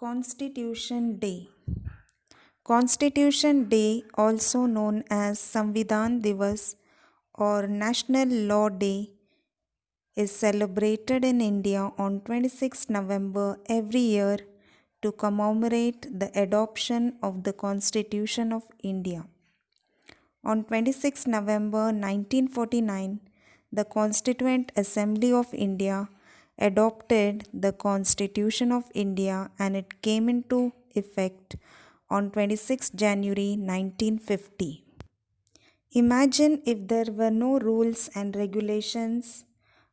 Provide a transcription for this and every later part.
Constitution Day. Constitution Day, also known as Samvidhan Divas or National Law Day, is celebrated in India on 26 November every year to commemorate the adoption of the Constitution of India. On 26 November 1949, the Constituent Assembly of India adopted the Constitution of India and it came into effect on 26 January 1950. Imagine if there were no rules and regulations,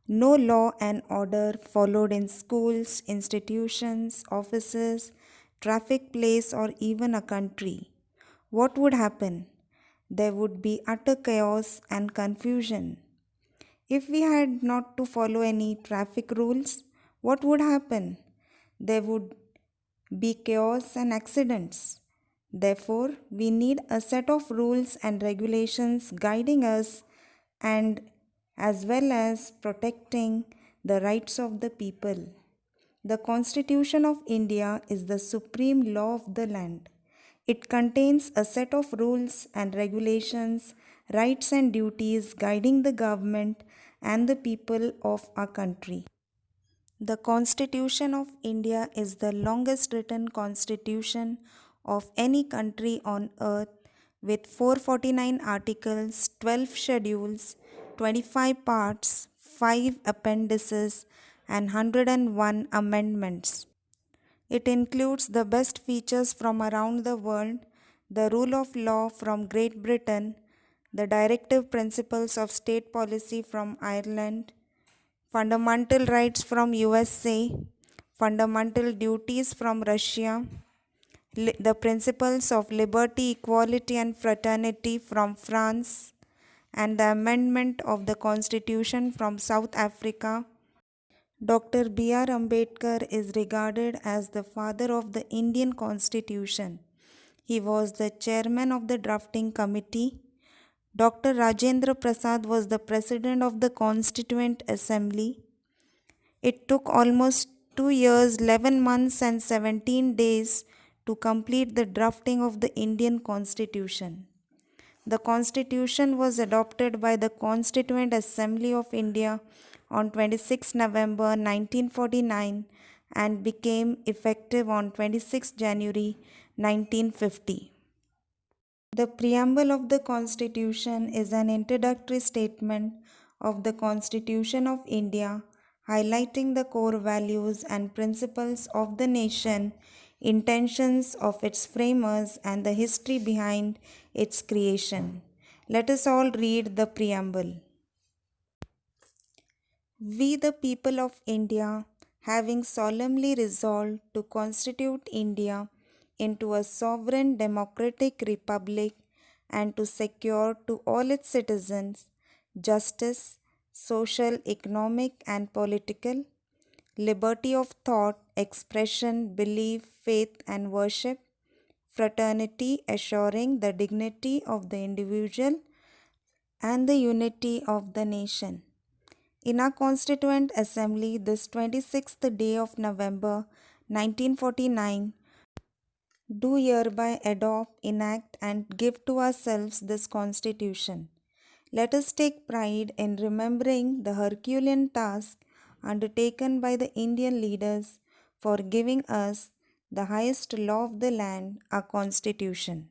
no law and order followed in schools, institutions, offices, traffic place, or even a country. What would happen? There would be utter chaos and confusion. If we had not to follow any traffic rules, what would happen? There would be chaos and accidents. Therefore, we need a set of rules and regulations guiding us and as well as protecting the rights of the people. The Constitution of India is the supreme law of the land. It contains a set of rules and regulations, rights and duties guiding the government and the people of our country. The Constitution of India is the longest written constitution of any country on earth with 449 articles, 12 schedules, 25 parts, 5 appendices, and 101 amendments. It includes the best features from around the world, the rule of law from Great Britain, the directive principles of state policy from Ireland, fundamental rights from USA, fundamental duties from Russia, the principles of liberty, equality and fraternity from France, and the amendment of the Constitution from South Africa. Dr. B.R. Ambedkar is regarded as the father of the Indian Constitution. He was the chairman of the drafting committee. Dr. Rajendra Prasad was the president of the Constituent Assembly. It took almost 2 years, 11 months, and 17 days to complete the drafting of the Indian Constitution. The Constitution was adopted by the Constituent Assembly of India on 26 November 1949 and became effective on 26 January 1950. The preamble of the Constitution is an introductory statement of the Constitution of India, highlighting the core values and principles of the nation, intentions of its framers, and the history behind its creation. Let us all read the preamble. We, the people of India, having solemnly resolved to constitute India into a sovereign democratic republic and to secure to all its citizens justice, social, economic, and political, liberty of thought, expression, belief, faith, and worship, fraternity, assuring the dignity of the individual and the unity of the nation. In our Constituent Assembly, this 26th day of November 1949, do hereby adopt, enact, and give to ourselves this Constitution. Let us take pride in remembering the Herculean task undertaken by the Indian leaders for giving us the highest law of the land, our Constitution.